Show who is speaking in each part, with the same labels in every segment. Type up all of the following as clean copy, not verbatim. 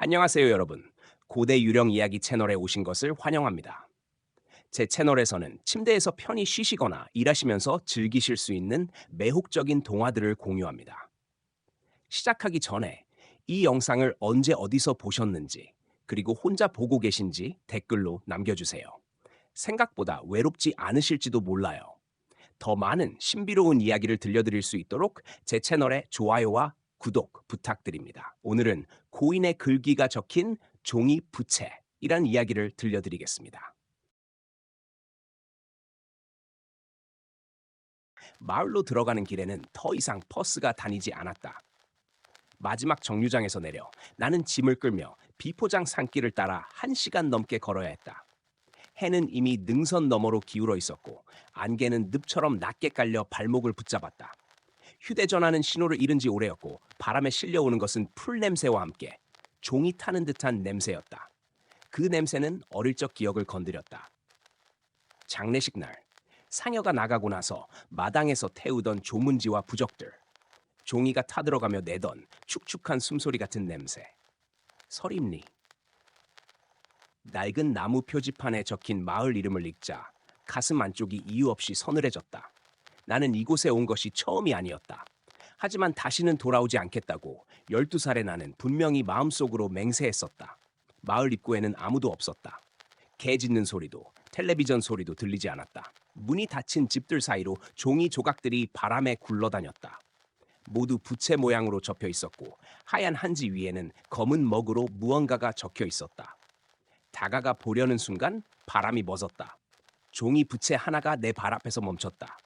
Speaker 1: 안녕하세요, 여러분. 고대 유령 이야기 채널에 오신 것을 환영합니다. 제 채널에서는 침대에서 편히 쉬시거나 일하시면서 즐기실 수 있는 매혹적인 동화들을 공유합니다. 시작하기 전에 이 영상을 언제 어디서 보셨는지, 그리고 혼자 보고 계신지 댓글로 남겨주세요. 생각보다 외롭지 않으실지도 몰라요. 더 많은 신비로운 이야기를 들려드릴 수 있도록 제 채널에 좋아요와 구독 부탁드립니다. 오늘은 고인의 글귀가 적힌 종이 부채이란 이야기를 들려드리겠습니다. 마을로 들어가는 길에는 더 이상 버스가 다니지 않았다. 마지막 정류장에서 내려 나는 짐을 끌며 비포장 산길을 따라 1시간 넘게 걸어야 했다. 해는 이미 능선 너머로 기울어 있었고 안개는 늪처럼 낮게 깔려 발목을 붙잡았다. 휴대전화는 신호를 잃은 지 오래였고 바람에 실려오는 것은 풀 냄새와 함께 종이 타는 듯한 냄새였다. 그 냄새는 어릴 적 기억을 건드렸다. 장례식 날, 상여가 나가고 나서 마당에서 태우던 조문지와 부적들, 종이가 타들어가며 내던 축축한 숨소리 같은 냄새. 서림리. 낡은 나무 표지판에 적힌 마을 이름을 읽자 가슴 안쪽이 이유 없이 서늘해졌다. 나는 이곳에 온 것이 처음이 아니었다. 하지만 다시는 돌아오지 않겠다고 12살의 나는 분명히 마음속으로 맹세했었다. 마을 입구에는 아무도 없었다. 개 짖는 소리도 텔레비전 소리도 들리지 않았다. 문이 닫힌 집들 사이로 종이 조각들이 바람에 굴러다녔다. 모두 부채 모양으로 접혀 있었고 하얀 한지 위에는 검은 먹으로 무언가가 적혀 있었다. 다가가 보려는 순간 바람이 멎었다. 종이 부채 하나가 내 발 앞에서 멈췄다.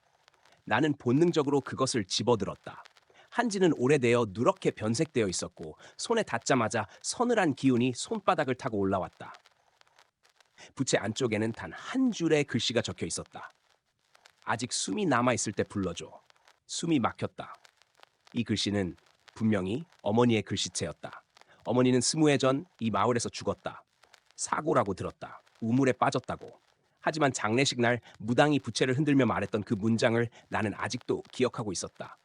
Speaker 1: 나는 본능적으로 그것을 집어들었다. 한지는 오래되어 누렇게 변색되어 있었고 손에 닿자마자 서늘한 기운이 손바닥을 타고 올라왔다. 부채 안쪽에는 단 한 줄의 글씨가 적혀 있었다. 아직 숨이 남아있을 때 불러줘. 숨이 막혔다. 이 글씨는 분명히 어머니의 글씨체였다. 어머니는 20해 전 이 마을에서 죽었다. 사고라고 들었다. 우물에 빠졌다고. 하지만 장례식 날 무당이 부채를 흔들며 말했던 그 문장을 나는 아직도 기억하고 있었다.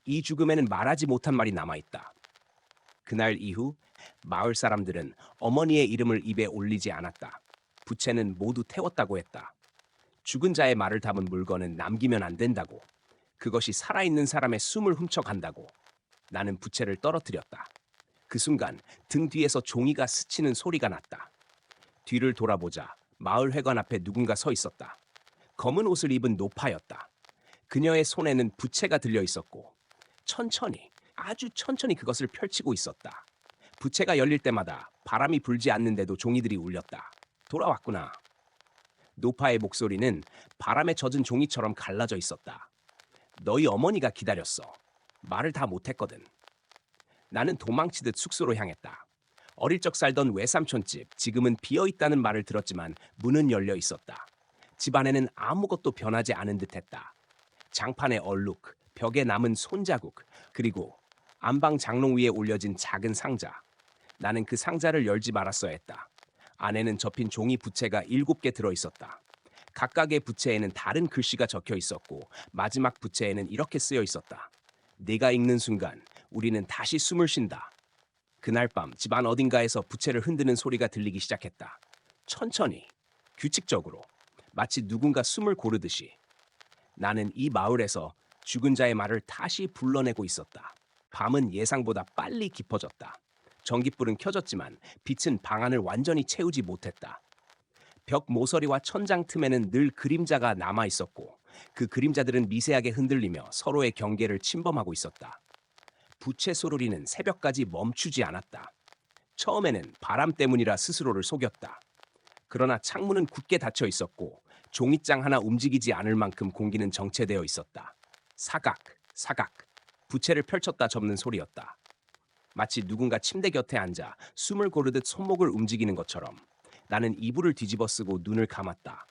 Speaker 1: 이 죽음에는 말하지 못한 말이 남아있다. 그날 이후 마을 사람들은 어머니의 이름을 입에 올리지 않았다. 부채는 모두 태웠다고 했다. 죽은 자의 말을 담은 물건은 남기면 안 된다고. 그것이 살아있는 사람의 숨을 훔쳐간다고. 나는 부채를 떨어뜨렸다. 그 순간 등 뒤에서 종이가 스치는 소리가 났다. 뒤를 돌아보자 마을 회관 앞에 누군가 서 있었다. 검은 옷을 입은 노파였다. 그녀의 손에는 부채가 들려 있었고 천천히, 아주 천천히 그것을 펼치고 있었다. 부채가 열릴 때마다 바람이 불지 않는데도 종이들이 울렸다. 돌아왔구나. 노파의 목소리는 바람에 젖은 종이처럼 갈라져 있었다. 너희 어머니가 기다렸어. 말을 다 못했거든. 나는 도망치듯 숙소로 향했다. 어릴 적 살던 외삼촌집, 지금은 비어있다는 말을 들었지만 문은 열려 있었다. 집 안에는 아무것도 변하지 않은 듯했다. 장판의 얼룩, 벽에 남은 손자국, 그리고 안방 장롱 위에 올려진 작은 상자. 나는 그 상자를 열지 말았어야 했다. 안에는 접힌 종이 부채가 7개 들어있었다. 각각의 부채에는 다른 글씨가 적혀 있었고 마지막 부채에는 이렇게 쓰여 있었다. 네가 읽는 순간 우리는 다시 숨을 쉰다. 그날 밤 집안 어딘가에서 부채를 흔드는 소리가 들리기 시작했다. 천천히, 규칙적으로, 마치 누군가 숨을 고르듯이. 나는 이 마을에서 죽은 자의 말을 다시 불러내고 있었다. 밤은 예상보다 빨리 깊어졌다. 전깃불은 켜졌지만 빛은 방 안을 완전히 채우지 못했다. 벽 모서리와 천장 틈에는 늘 그림자가 남아 있었고 그 그림자들은 미세하게 흔들리며 서로의 경계를 침범하고 있었다. 부채 소리는 새벽까지 멈추지 않았다. 처음에는 바람 때문이라 스스로를 속였다. 그러나 창문은 굳게 닫혀 있었고 종이장 하나 움직이지 않을 만큼 공기는 정체되어 있었다. 사각, 사각, 부채를 펼쳤다 접는 소리였다. 마치 누군가 침대 곁에 앉아 숨을 고르듯 손목을 움직이는 것처럼. 나는 이불을 뒤집어 쓰고 눈을 감았다.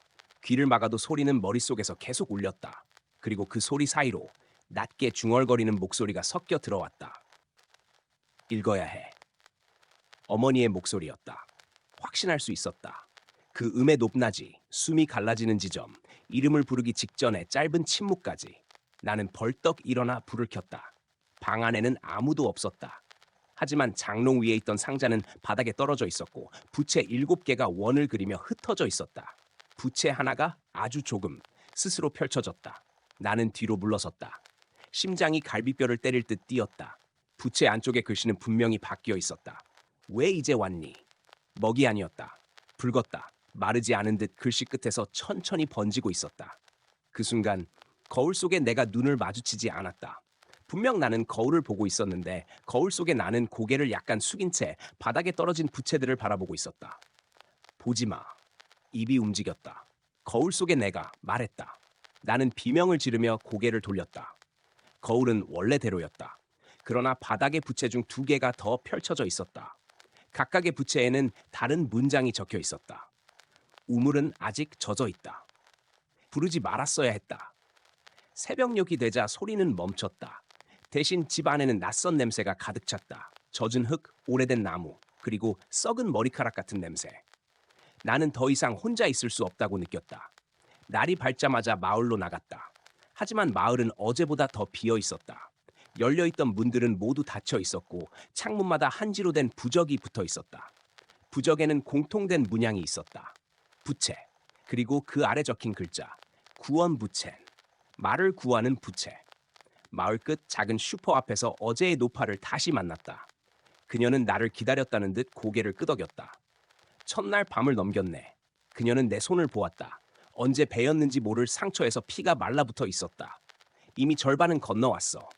Speaker 1: 귀를 막아도 소리는 머릿속에서 계속 울렸다. 그리고 그 소리 사이로 낮게 중얼거리는 목소리가 섞여 들어왔다. 읽어야 해. 어머니의 목소리였다. 확신할 수 있었다. 그 음의 높낮이, 숨이 갈라지는 지점, 이름을 부르기 직전에 짧은 침묵까지. 나는 벌떡 일어나 불을 켰다. 방 안에는 아무도 없었다. 하지만 장롱 위에 있던 상자는 바닥에 떨어져 있었고 부채 7개가 원을 그리며 흩어져 있었다. 부채 하나가 아주 조금 스스로 펼쳐졌다. 나는 뒤로 물러섰다. 심장이 갈비뼈를 때릴 듯 뛰었다. 부채 안쪽의 글씨는 분명히 바뀌어 있었다. 왜 이제 왔니? 먹이 아니었다. 붉었다. 마르지 않은 듯 글씨 끝에서 천천히 번지고 있었다. 그 순간 거울 속에 내가 눈을 마주치지 않았다. 분명 나는 거울을 보고 있었는데 거울 속에 나는 고개를 약간 숙인 채 바닥에 떨어진 부채들을 바라보고 있었다. 보지 마. 입이 움직였다. 거울 속에 내가 말했다. 나는 비명을 지르며 고개를 돌렸다. 거울은 원래대로였다. 그러나 바닥의 부채 중 2개가 더 펼쳐져 있었다. 각각의 부채에는 다른 문장이 적혀 있었다. 우물은 아직 젖어 있다. 부르지 말았어야 했다. 새벽녘이 되자 소리는 멈췄다. 대신 집 안에는 낯선 냄새가 가득 찼다. 젖은 흙, 오래된 나무, 그리고 썩은 머리카락 같은 냄새. 나는 더 이상 혼자 있을 수 없다고 느꼈다. 날이 밝자마자 마을로 나갔다. 하지만 마을은 어제보다 더 비어 있었다. 열려있던 문들은 모두 닫혀 있었고 창문마다 한지로 된 부적이 붙어 있었다. 부적에는 공통된 문양이 있었다. 부채, 그리고 그 아래 적힌 글자, 구원부채, 말을 구하는 부채. 마을 끝 작은 슈퍼 앞에서 어제의 노파를 다시 만났다. 그녀는 나를 기다렸다는 듯 고개를 끄덕였다. 첫날 밤을 넘겼네. 그녀는 내 손을 보았다. 언제 베었는지 모를 상처에서 피가 말라붙어 있었다. 이미 절반은 건너왔어.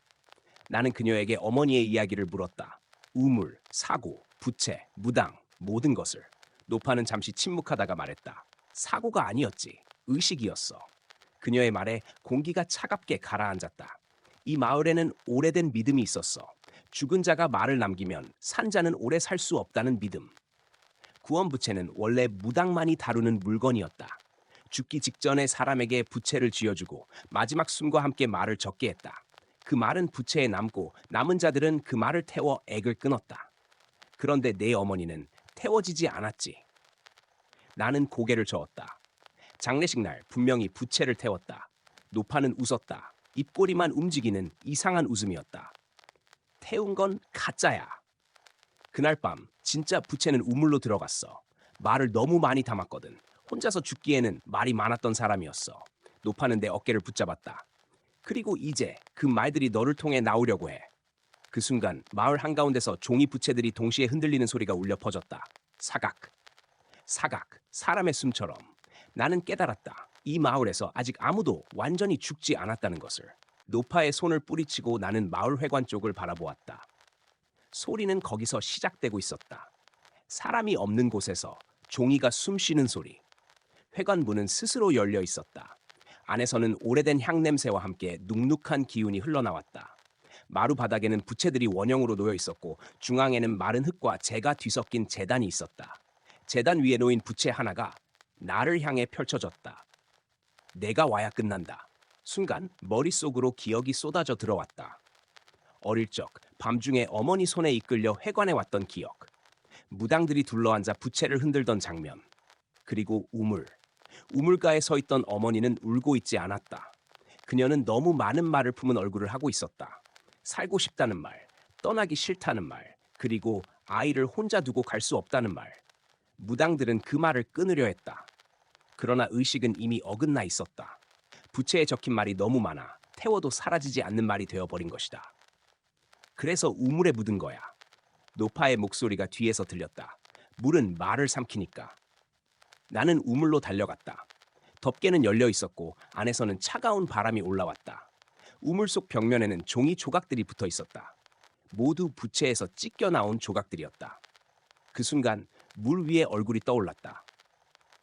Speaker 1: 나는 그녀에게 어머니의 이야기를 물었다. 우물, 사고, 부채, 무당, 모든 것을. 노파는 잠시 침묵하다가 말했다. 사고가 아니었지. 의식이었어. 그녀의 말에 공기가 차갑게 가라앉았다. 이 마을에는 오래된 믿음이 있었어. 죽은 자가 말을 남기면 산자는 오래 살 수 없다는 믿음. 구원부채는 원래 무당만이 다루는 물건이었다. 죽기 직전에 사람에게 부채를 쥐어주고 마지막 숨과 함께 말을 적게 했다. 그 말은 부채에 남고 남은 자들은 그 말을 태워 액을 끊었다. 그런데 내 어머니는 태워지지 않았지. 나는 고개를 저었다. 장례식 날 분명히 부채를 태웠다. 노파는 웃었다. 입꼬리만 움직이는 이상한 웃음이었다. 태운 건 가짜야. 그날 밤 진짜 부채는 우물로 들어갔어. 말을 너무 많이 담았거든. 혼자서 죽기에는 말이 많았던 사람이었어. 노파는 내 어깨를 붙잡았다. 그리고 이제 그 말들이 너를 통해 나오려고 해. 그 순간 마을 한가운데서 종이 부채들이 동시에 흔들리는 소리가 울려 퍼졌다. 사각, 사각, 사람의 숨처럼. 나는 깨달았다. 이 마을에서 아직 아무도 완전히 죽지 않았다는 것을. 노파의 손을 뿌리치고 나는 마을 회관 쪽을 바라보았다. 소리는 거기서 시작되고 있었다. 사람이 없는 곳에서 종이가 숨 쉬는 소리. 회관 문은 스스로 열려 있었다. 안에서는 오래된 향냄새와 함께 눅눅한 기운이 흘러나왔다. 마루 바닥에는 부채들이 원형으로 놓여 있었고 중앙에는 마른 흙과 재가 뒤섞인 제단이 있었다. 제단 위에 놓인 부채 하나가 나를 향해 펼쳐졌다. 내가 와야 끝난다. 순간 머릿속으로 기억이 쏟아져 들어왔다. 어릴 적 밤중에 어머니 손에 이끌려 회관에 왔던 기억. 무당들이 둘러앉아 부채를 흔들던 장면. 그리고 우물. 우물가에 서 있던 어머니는 울고 있지 않았다. 그녀는 너무 많은 말을 품은 얼굴을 하고 있었다. 살고 싶다는 말, 떠나기 싫다는 말, 그리고 아이를 혼자 두고 갈 수 없다는 말. 무당들은 그 말을 끊으려 했다. 그러나 의식은 이미 어긋나 있었다. 부채에 적힌 말이 너무 많아 태워도 사라지지 않는 말이 되어버린 것이다. 그래서 우물에 묻은 거야. 노파의 목소리가 뒤에서 들렸다. 물은 말을 삼키니까. 나는 우물로 달려갔다. 덮개는 열려 있었고 안에서는 차가운 바람이 올라왔다. 우물 속 벽면에는 종이 조각들이 붙어 있었다. 모두 부채에서 찢겨 나온 조각들이었다. 그 순간 물 위에 얼굴이 떠올랐다.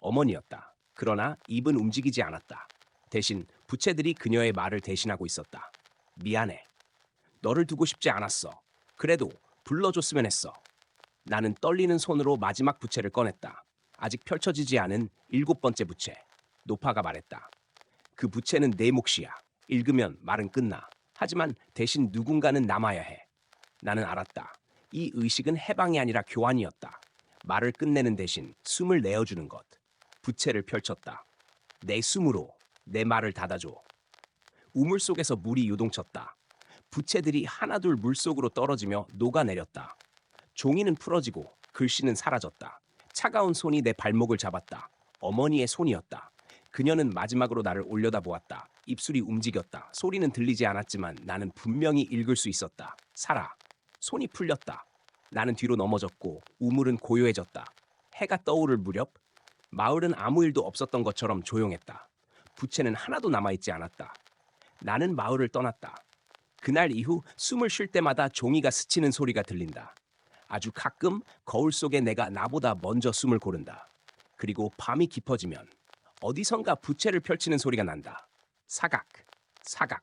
Speaker 1: 어머니였다. 그러나 입은 움직이지 않았다. 대신 부채들이 그녀의 말을 대신하고 있었다. 미안해. 너를 두고 싶지 않았어. 그래도 불러줬으면 했어. 나는 떨리는 손으로 마지막 부채를 꺼냈다. 아직 펼쳐지지 않은 7번째 부채. 노파가 말했다. 그 부채는 내 몫이야. 읽으면 말은 끝나. 하지만 대신 누군가는 남아야 해. 나는 알았다. 이 의식은 해방이 아니라 교환이었다. 말을 끝내는 대신 숨을 내어주는 것. 부채를 펼쳤다. 내 숨으로 내 말을 닫아줘. 우물 속에서 물이 요동쳤다. 부채들이 하나둘 물속으로 떨어지며 녹아내렸다. 종이는 풀어지고 글씨는 사라졌다. 차가운 손이 내 발목을 잡았다. 어머니의 손이었다. 그녀는 마지막으로 나를 올려다보았다. 입술이 움직였다. 소리는 들리지 않았지만 나는 분명히 읽을 수 있었다. 살아. 손이 풀렸다. 나는 뒤로 넘어졌고 우물은 고요해졌다. 해가 떠오를 무렵 마을은 아무 일도 없었던 것처럼 조용했다. 부채는 하나도 남아있지 않았다. 나는 마을을 떠났다. 그날 이후 숨을 쉴 때마다 종이가 스치는 소리가 들린다. 아주 가끔 거울 속에 내가 나보다 먼저 숨을 고른다. 그리고 밤이 깊어지면 어디선가 부채를 펼치는 소리가 난다. 사각, 사각.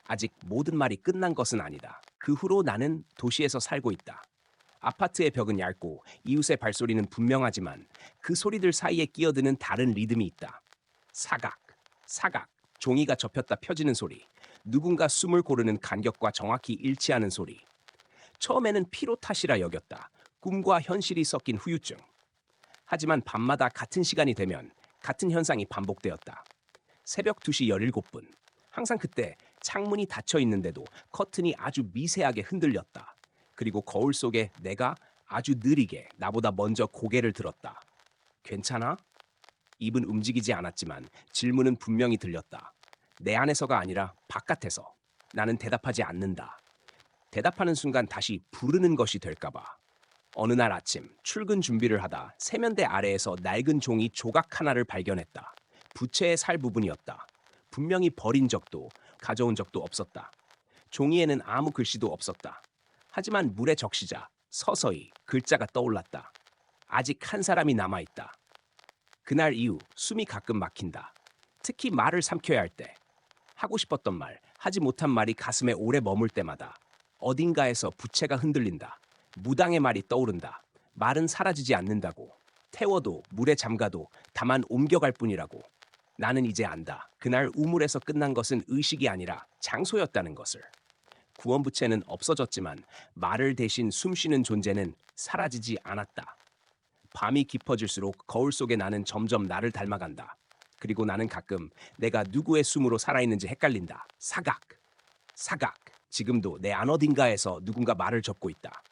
Speaker 1: 아직 모든 말이 끝난 것은 아니다. 그 후로 나는 도시에서 살고 있다. 아파트의 벽은 얇고 이웃의 발소리는 분명하지만 그 소리들 사이에 끼어드는 다른 리듬이 있다. 사각, 사각. 종이가 접혔다 펴지는 소리. 누군가 숨을 고르는 간격과 정확히 일치하는 소리. 처음에는 피로 탓이라 여겼다. 꿈과 현실이 섞인 후유증. 하지만 밤마다 같은 시간이 되면 같은 현상이 반복되었다. 새벽 2시 17분. 항상 그때 창문이 닫혀 있는데도 커튼이 아주 미세하게 흔들렸다. 그리고 거울 속에 내가 아주 느리게 나보다 먼저 고개를 들었다. 괜찮아? 입은 움직이지 않았지만 질문은 분명히 들렸다. 내 안에서가 아니라 바깥에서. 나는 대답하지 않는다. 대답하는 순간 다시 부르는 것이 될까봐. 어느 날 아침 출근 준비를 하다 세면대 아래에서 낡은 종이 조각 하나를 발견했다. 부채의 살 부분이었다. 분명히 버린 적도 가져온 적도 없었다. 종이에는 아무 글씨도 없었다. 하지만 물에 적시자 서서히 글자가 떠올랐다. 아직 한 사람이 남아있다. 그날 이후 숨이 가끔 막힌다. 특히 말을 삼켜야 할 때. 하고 싶었던 말, 하지 못한 말이 가슴에 오래 머물 때마다 어딘가에서 부채가 흔들린다. 무당의 말이 떠오른다. 말은 사라지지 않는다고. 태워도 물에 잠가도 다만 옮겨갈 뿐이라고. 나는 이제 안다. 그날 우물에서 끝난 것은 의식이 아니라 장소였다는 것을. 구원부채는 없어졌지만 말을 대신 숨쉬는 존재는 사라지지 않았다. 밤이 깊어질수록 거울 속에 나는 점점 나를 닮아간다. 그리고 나는 가끔 내가 누구의 숨으로 살아있는지 헷갈린다. 사각, 사각. 지금도 내 안 어딘가에서 누군가 말을 접고 있다.